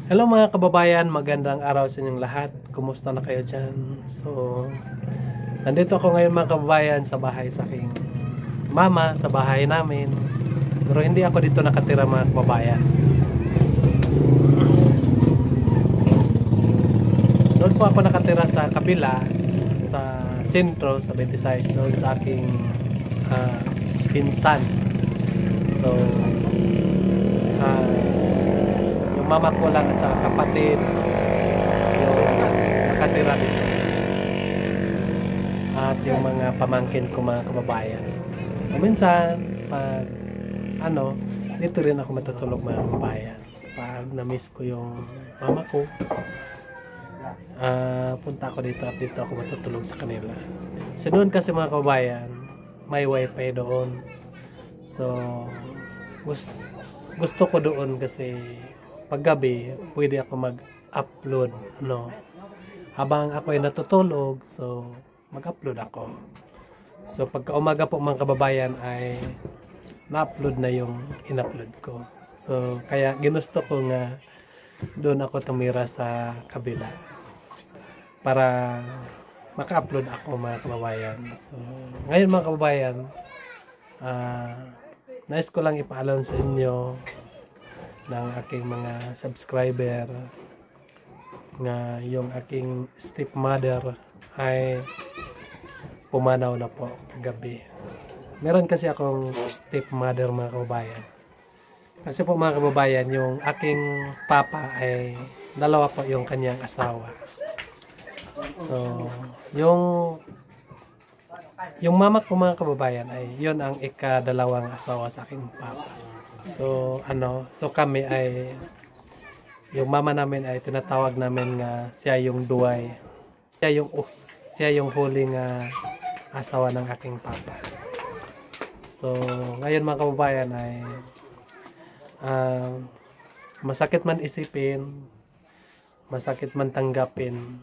Hello mga kababayan, magandang araw sa inyong lahat. Kumusta na kayo dyan? So, nandito ako ngayon mga kababayan sa bahay sa aking mama, sa bahay namin. Pero hindi ako dito nakatira mga kababayan. Doon po ako nakatira sa kabila, sa sentro, sa 26, doon sa aking pinsan. So, yung mama ko lang at saka kapatid yung nakatira dito. At yung mga pamangkin ko mga kababayan. Minsan, pag dito rin ako matutulog mga kababayan. Pag na-miss ko yung mama ko, punta ako dito at dito ako matutulog sa kanila. So doon kasi mga kababayan, may wifi doon. So gusto ko doon kasi paggabi pwede ako mag-upload, no? Habang ako ay natutulog, so mag-upload ako. So pagka umaga po mga kababayan ay na-upload na yung in-upload ko. So kaya ginusto ko nga doon ako tumira sa kabila para maka-upload ako mga kababayan. So ngayon mga kababayan, nais ko lang ipaalam sa inyo ng aking mga subscriber nga yung aking stepmother ay pumanaw na po kagabi. Meron kasi akong stepmother mga kababayan. Kasi po mga kababayan, yung aking papa ay dalawa po yung kanyang asawa. So, yung mama ko mga kababayan ay yun ang ikadalawang asawa sa aking papa. So kami ay yung mama namin ay tinatawag namin nga siya yung duway. Siya yung huling asawa ng aking papa. So ngayon mga kababayan ay masakit man isipin, masakit man tanggapin,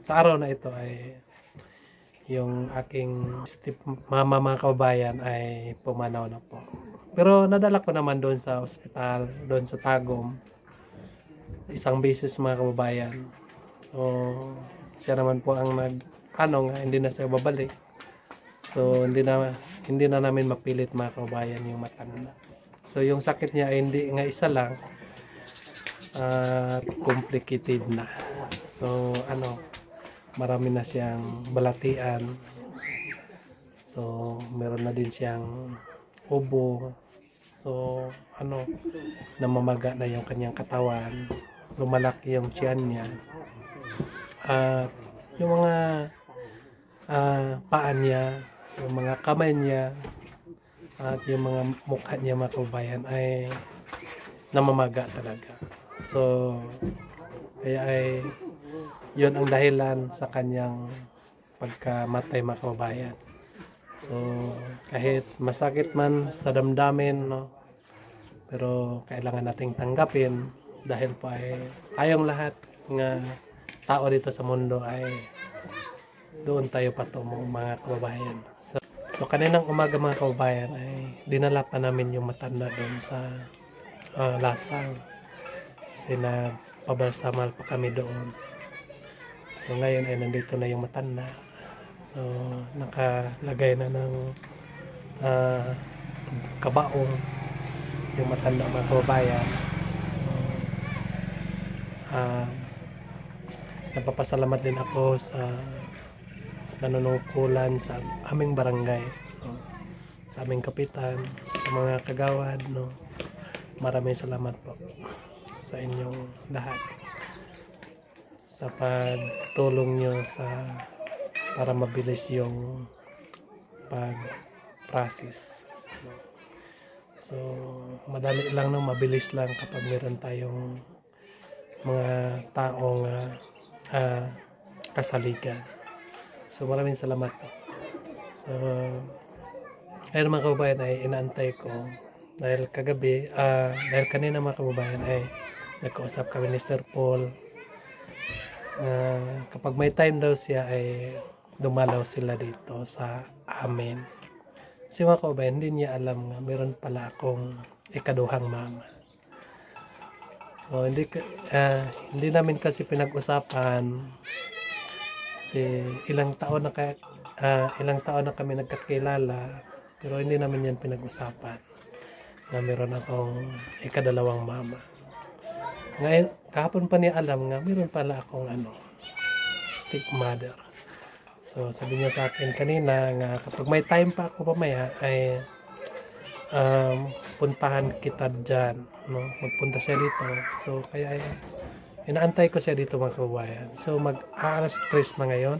sa araw na ito ay yung aking mama mga kababayan ay pumanaw na po. Pero nadala ko naman doon sa ospital, doon sa Tagum, isang beses mga kababayan. So siya naman po ang hindi na siya babalik. So hindi na namin mapilit mga kababayan yung matanda. So yung sakit niya ay hindi nga isa lang, complicated na. So marami na siyang balatian. So meron na din siyang ubo. So namamaga na yung kanyang katawan, lumalaki yung tiyan niya. At yung mga paa niya, yung mga kamay niya, at yung mga mukha niya mga kababayan ay namamaga talaga. So kaya ay yun ang dahilan sa kanyang pagkamatay mga kababayan. So kahit masakit man sa damdamin, no, pero kailangan nating tanggapin dahil po ay tayong lahat nga tao dito sa mundo ay doon tayo patungo mga kababayan. So kaninang umaga mga kababayan ay dinala pa namin yung matanda doon sa Lasang. Sina pabalsamal pa kami doon. So ngayon ay nandito na yung matanda. So nakalagay na ng kabaong yung matanda mga kababayan. Napapasalamat din ako sa nanunungkulan sa aming barangay, no? Sa aming kapitan, sa mga kagawad, no? Maraming salamat po sa inyong lahat sa pagtulong nyo para mabilis yung pag-process. So madali lang, no? Mabilis lang kapag meron tayong mga taong kasaligan. So maraming salamat po. So ayun mga kababayan ay inaantay ko dahil kagabi, dahil kanina mga kababayan ay nagkausap kami ni Sir Paul. Kapag may time daw siya ay dumalaw sila dito sa amin. Kasi mga kababayan, hindi niya alam nga meron pala akong ikaduhang mama. So, hindi namin kasi pinag-usapan kasi ilang taon na kami nagkakilala, pero hindi namin yan pinag-usapan na meron akong ikadalawang mama. Ngayon, kahapon pa niya alam nga meron pala akong stepmother. So sabi niya sa akin kanina nga kapag may time pa ako pamaya ay puntahan kita dyan, no? Magpunta siya dito. So kaya inaantay ko siya dito mga kababayan. So mag-alas 3 na ngayon.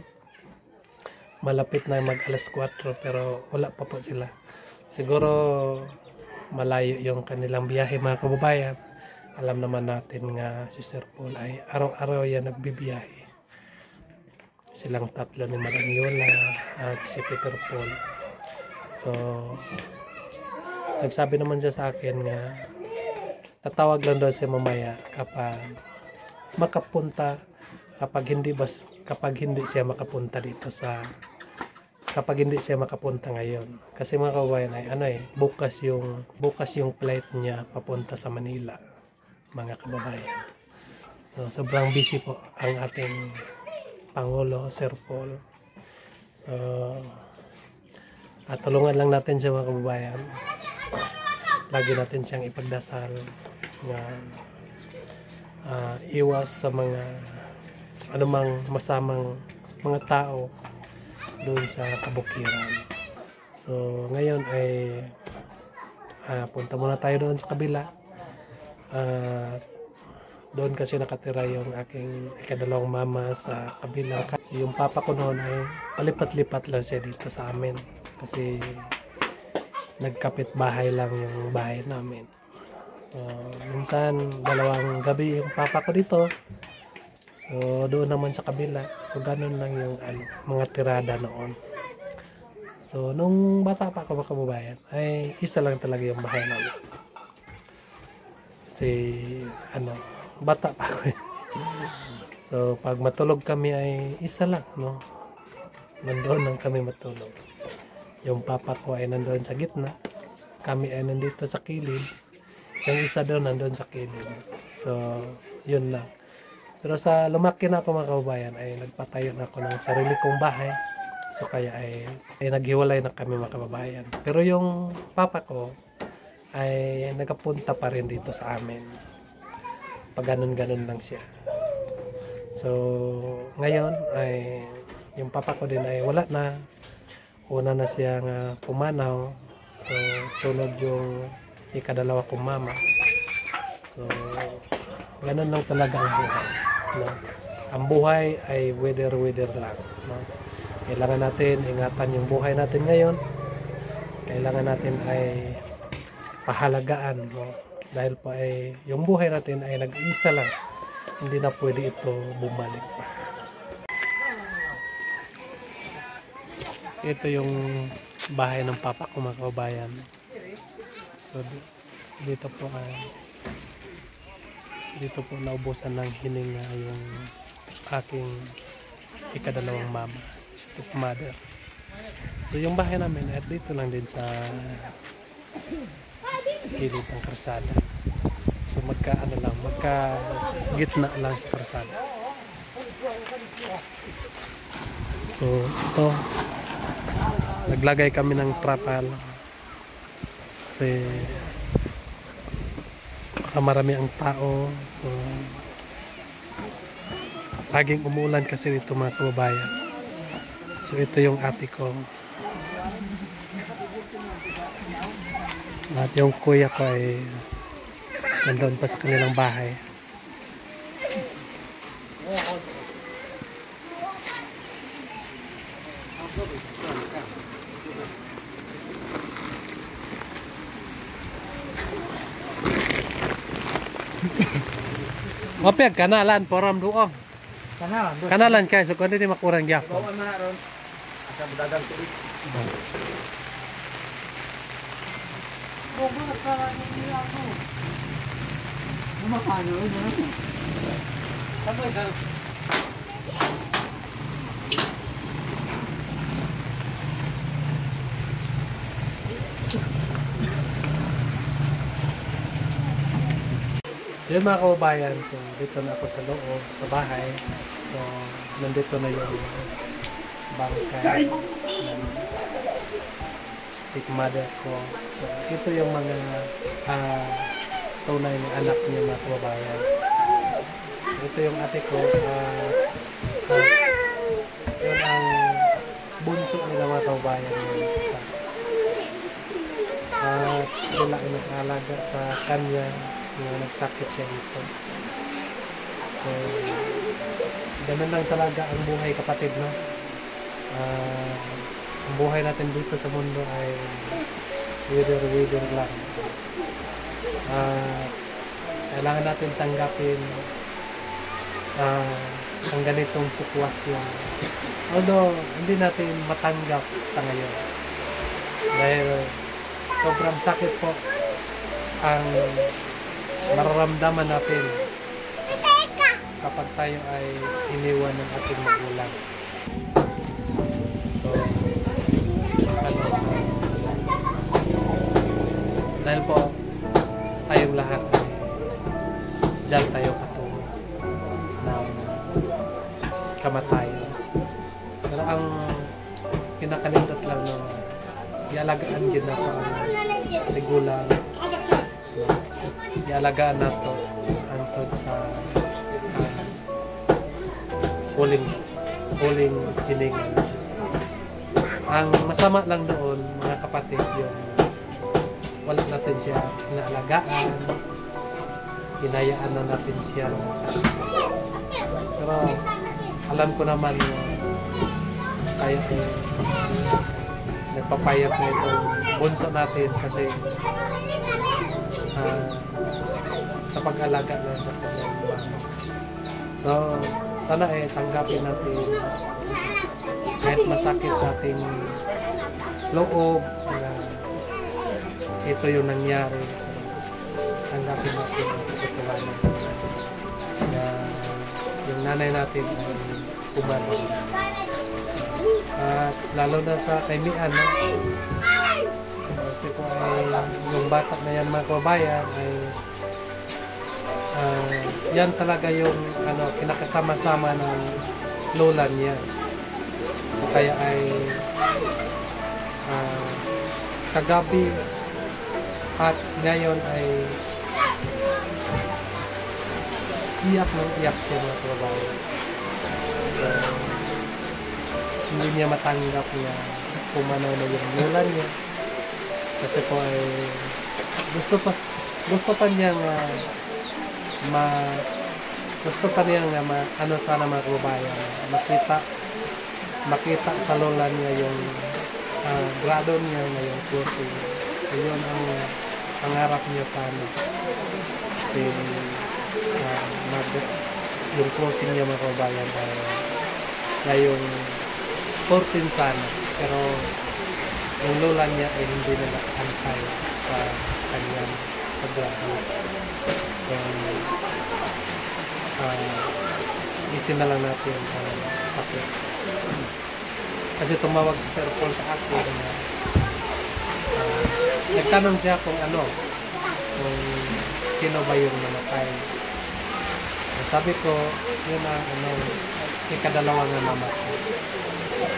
Malapit na mag-alas 4 pero wala pa po sila. Siguro malayo yung kanilang biyahe mga kababayan. Alam naman natin nga si Sir Paul ay araw-araw yan nagbibiyahe. Silang tatlo ni Madam Yola at si Peter Paul. So nagsabi naman siya sa akin nga tatawag lang daw siya mamaya kapag makapunta, kapag hindi siya makapunta dito kapag hindi siya makapunta ngayon. Kasi mga kababayan ay bukas yung flight niya papunta sa Manila, mga kababayan. So sobrang busy po ang ating Pangulo, Sir Paul. So at tulungan lang natin siya mga kababayan. Lagi natin siyang ipagdasal na iwas sa mga anumang masamang mga tao doon sa kabukiran. So ngayon ay punta muna tayo doon sa kabila. Doon kasi nakatira yung aking ikadalawang mama sa kabila. Yung papa ko noon ay palipat-lipat lang siya dito sa amin kasi nagkapit bahay lang yung bahay namin. Minsan dalawang gabi yung papa ko dito. So doon naman sa kabila. So ganun lang yung mga tirada noon. So nung bata pa ako mga kababayan ay isa lang talaga yung bahay namin. Kasi bata pa ako. So pag matulog kami ay isa lang, no? Nandoon lang kami matulog. Yung papa ko ay nandoon sa gitna. Kami ay nandito sa kilid. Yung isa doon nandoon sa kilid. So yun lang. Pero sa lumaki na ako mga kababayan ay nagpatayo na ako ng sarili kong bahay. So kaya ay naghiwalay na kami mga kababayan. Pero yung papa ko ay nagapunta pa rin dito sa amin. Pag ganun-ganun lang siya. So ngayon ay yung papa ko din ay wala na. Una na siyang pumanaw. So sunod yung ikadalawa kong mama. So ganun lang talaga ang buhay, no? Ang buhay ay weather lang, no? Kailangan natin ingatan yung buhay natin ngayon. Kailangan natin ay pahalagaan, no? Dahil po ay yung buhay natin ay nag-iisa lang. Hindi na pwede ito bumalik pa. So ito yung bahay ng papa ko mga kababayan. So dito po naubusan ng hininga yung aking ikadalawang mama, stepmother. So yung bahay namin at dito lang din sa gilid ng karsada. So magka gitna lang sa karsada. So ito naglagay kami ng trapal kasi marami ang tao. So laging umuulan kasi dito mga kababayan. So ito yung ate ko at yung kuya ko ay nandoon pa sa kanilang bahay. Mapiyag kanalan poram duo. Kanalan kay so kun di makurang gyapon. Bawa man ron. Asa budagang tuig. Bobo ka ni ako. Bumakano mo. Tamoy ka. Yun mga kababayan, so dito na ako sa loob, sa bahay. So, nandito na yung bangkay ng stick mother ko. So, ito yung mga tunay na anak niya mga kababayan. Ito yung ate ko. Yun ang bunso nila mga kababayan yung isa. At sila ay nag-alaga sa kanya nung nagsakit siya dito. So, ganun lang talaga ang buhay kapatid, no? Ang buhay natin dito sa mundo ay wither lang. Kailangan natin tanggapin ang ganitong sitwasyon. Although, hindi natin matanggap sa ngayon. Dahil sobrang sakit po ang mararamdaman natin kapag tayo ay iniwan ng ating magulang. So, dahil po tayong lahat ay dyan tayo patungo ng kamatayan. Pero ang kinakalindot lang na ialagaan din na po ang tigulang, ialagaan na to antod sa huling hiningan. Ang masama lang doon mga kapatid yung wala natin siya inaalagaan, hinayaan na natin siya magsakit. Pero alam ko naman na kaya nagpapayat na itong bunso natin kasi sa pag-alaga na sa kanyang mama. So, sana tanggapin natin kahit masakit sa ating loob na ito yung nangyari. Tanggapin natin ang katotohanan na yung nanay natin ay umaray. At lalo na sa kaimian, no? Kasi po ay yung bata na yan mga kababayan ay yan talaga yung kinakasama-sama ng lola niya. So kaya ay kagabi at ngayon ay iyak ng iyak siya mga kababayan. So, hindi niya matanggap niya pumanaw na yung lola niya kasi po ay gusto pa niya nga sana mga kababayan makita sa lola niya yung grado niya ngayong closing. So, yun ang pangarap niya sana kasi yung closing niya mga kababayan ay ngayong 14 sana, pero yung lola niya ay hindi na nakantay sa kanyang pag-graduate. So, isin na lang natin ang sakit. Kasi tumawag si Sir Paul sa akin na nagtanong siya kung sino ba yung namatay. Sabi ko, yun ang ikadalawang na namatay.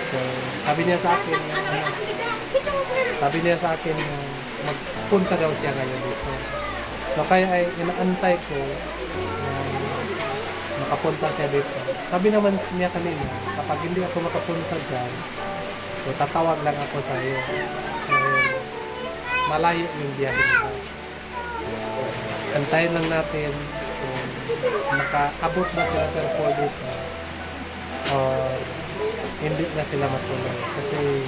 So, sabi niya sa akin na magpunta daw siya ngayon dito. So, kaya ay inaantay ko na makapunta siya dito. Sabi naman niya kanina, kapag hindi ako makapunta dyan, so tatawag lang ako sa iyo. Malayo yung biyahe ko. Antayin lang natin kung makaabot na sila Sir Paul dito or hindi na sila matuloy. Kasi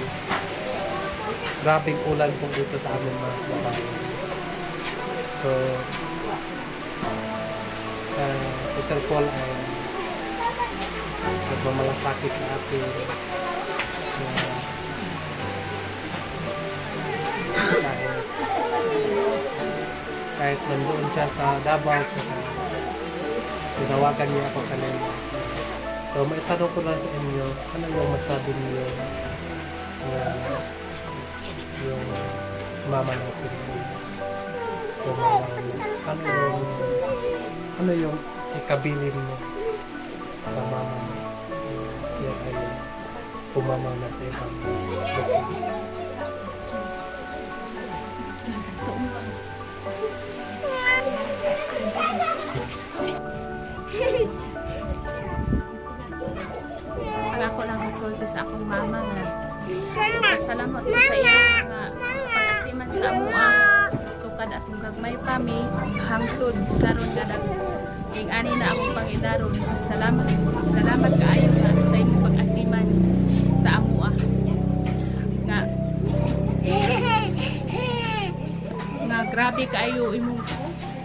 grabing ulan po dito sa amin mga babae. So, si Sir Paul ay nagmamalasakit sa atin kahit nandoon siya sa Davao, tinawagan niya ako kanina. So, maitanong ko lang sa inyo, ano yung masabi niyo yung mama natin. Ano yung ikabilin mo sa mama mo? Siya ay pumanaw na sa ibang bukid. Ang ako lang masulti sa akong mama nga. Salamat po sa iyo nga pag-atiman sa amua. Sukad atong gagmay pa mi hangtod karon nga ing ani na akong pangidaron. Salamat kaayo nga sa imong pag-atiman sa amua. Nga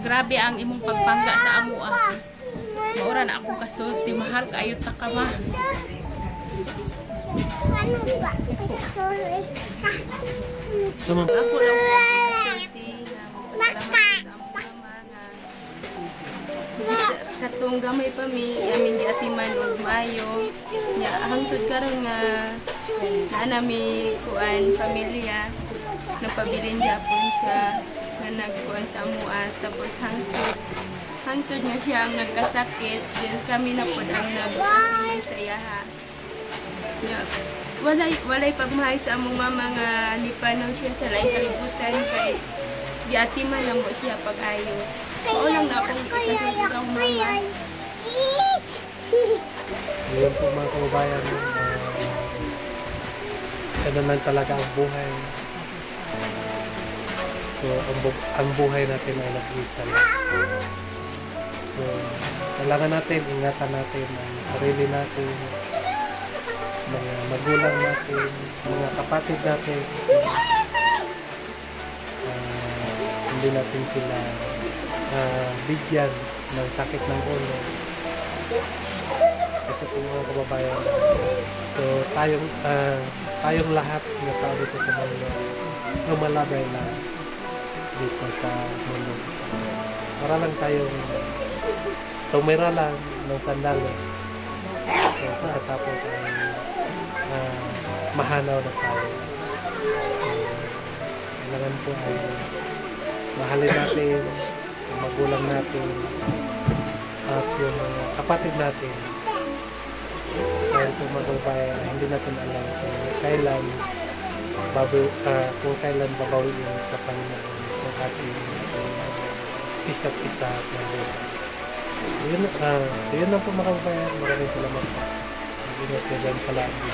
grabe ang imong pagpangga sa amua. Maura na akong kasulti, mahal kaayo ta ka ma. Ako lang po kasulti nga magpasalamat sa among mama nga katong gamay pa mi amin giatiman og maayo nya hangtod karon nga naanami kuan pamilya napabilin gyapon siya nga nagkuan sa amua tapos hangtod nga siya ang nagkasakit then kami na pod ang nag sa iyaha nya walay pagmahay sa among mama nga nipanaw siya sa laing kalibutan kay giatiman lang mo siya pag-ayo. Oo lang na akong kasulti sa akong mama. Ngayon po mga kababayan, ganun talaga ang buhay. So, ang buhay natin ay nag-isa lang. So, kailangan natin, ingatan natin ang sarili natin, mga magulang natin, mga kapatid natin. Hindi natin sila bigyan ng sakit ng ulo. Kasi kung mga kababayan, so tayong lahat na tao dito sa mundo, lumalabay na dito sa mundo. Para lang tayong tumira lang ng sandali. So pagkatapos ay mahanaw na tayo. Kailangan po ay mahalin natin ang magulang natin at yung mga kapatid natin. Dahil kung magbabayan, hindi natin alam kung kailan babawiin sa Panginoon ng ating isa't isa at mabuhay. Yun lang po mga kababayan. Maraming salamat po. Ingat ka dyan palagi.